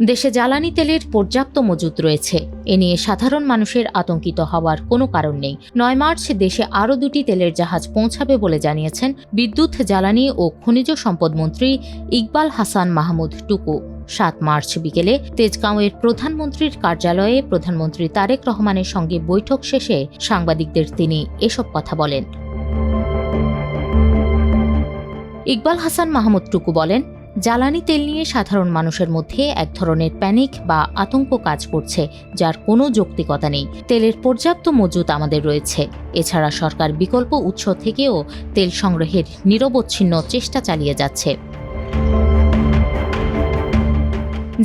দেশে জ্বালানি তেলের পর্যাপ্ত মজুত রয়েছে, এ নিয়ে সাধারণ মানুষের আতঙ্কিত হওয়ার কোনো কারণ নেই। ৯ মার্চ দেশে আরও ২টি তেলের জাহাজ পৌঁছাবে বলে জানিয়েছেন বিদ্যুৎ, জ্বালানি ও খনিজ সম্পদ মন্ত্রী ইকবাল হাসান মাহমুদ টুকু। ৭ মার্চ বিকেলে তেজগাঁওয়ের প্রধানমন্ত্রীর কার্যালয়ে প্রধানমন্ত্রী তারেক রহমানের সঙ্গে বৈঠক শেষে সাংবাদিকদের তিনি এসব কথা বলেন। ইকবাল হাসান মাহমুদ টুকু বলেন, জ্বালানি তেল নিয়ে সাধারণ মানুষের মধ্যে এক ধরনের প্যানিক বা আতঙ্ক কাজ করছে, যার কোনো যৌক্তিকতা নেই। তেলের পর্যাপ্ত মজুত আমাদের রয়েছে। এছাড়া সরকার বিকল্প উৎস থেকেও তেল সংগ্রহের নিরবচ্ছিন্ন চেষ্টা চালিয়ে যাচ্ছে।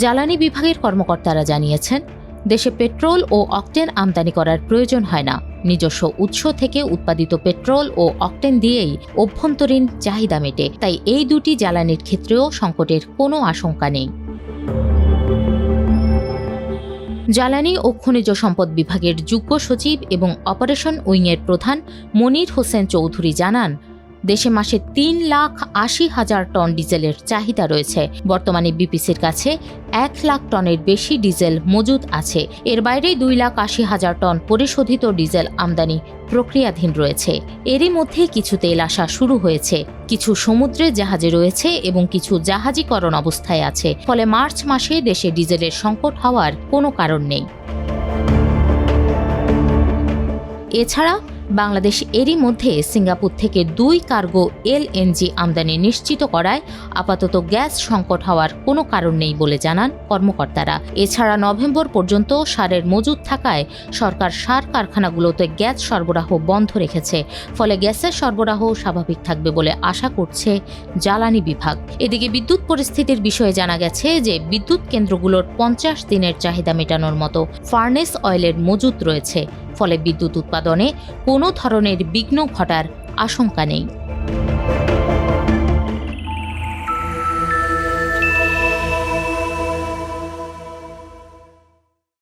জ্বালানি বিভাগের কর্মকর্তারা জানিয়েছেন, দেশে পেট্রোল ও অকটেন আমদানি করার প্রয়োজন হয় না। নিজস্ব উৎস থেকে উৎপাদিত পেট্রোল ও অকটেন দিয়েই অভ্যন্তরীণ চাহিদা মেটে। তাই এই দুটি জ্বালানির ক্ষেত্রেও সংকটের কোনো আশঙ্কা নেই। জ্বালানি ও খনিজ সম্পদ বিভাগের যুগ্ম সচিব এবং অপারেশন উইংয়ের প্রধান মনির হোসেন চৌধুরী জানান, দেশে মাসে ৩,৮০,০০০ টন ডিজেলের চাহিদা রয়েছে। বর্তমানে বিপিসির কাছে ১,০০,০০০ টনের বেশি ডিজেল মজুদ আছে। এর বাইরে ২,৮০,০০০ টন পরিশোধিত ডিজেল আমদানি প্রক্রিয়াধীন রয়েছে। এরই মধ্যে কিছু তেল আসা শুরু হয়েছে। কিছু সমুদ্রে জাহাজে রয়েছে এবং কিছু জাহাজীকরণ অবস্থায় আছে। ফলে মার্চ মাসে দেশে ডিজেলের সংকট হওয়ার কোনো কারণ নেই। এছাড়া বাংলাদেশ এরই মধ্যে সিঙ্গাপুর থেকে ২ কার্গো এলএনজি আমদানি নিশ্চিত করায় আপাতত গ্যাস সংকট হওয়ার কোনো কারণ নেই বলে জানান কর্মকর্তারা। এছাড়া নভেম্বর পর্যন্ত সারের মজুদ থাকায় সরকার সার কারখানাগুলোতে গ্যাস সরবরাহ বন্ধ রেখেছে। ফলে গ্যাসের সরবরাহ স্বাভাবিক থাকবে বলে আশা করছে জ্বালানি বিভাগ। এদিকে বিদ্যুৎ পরিস্থিতির বিষয়ে জানা গেছে যে বিদ্যুৎ কেন্দ্রগুলোর ৫০ দিনের চাহিদা মেটানোর মতো ফার্নেস অয়েলের মজুদ রয়েছে। ফলে বিদ্যুৎ উৎপাদনে কোনো ধরনের বিঘ্ন ঘটার আশঙ্কা নেই।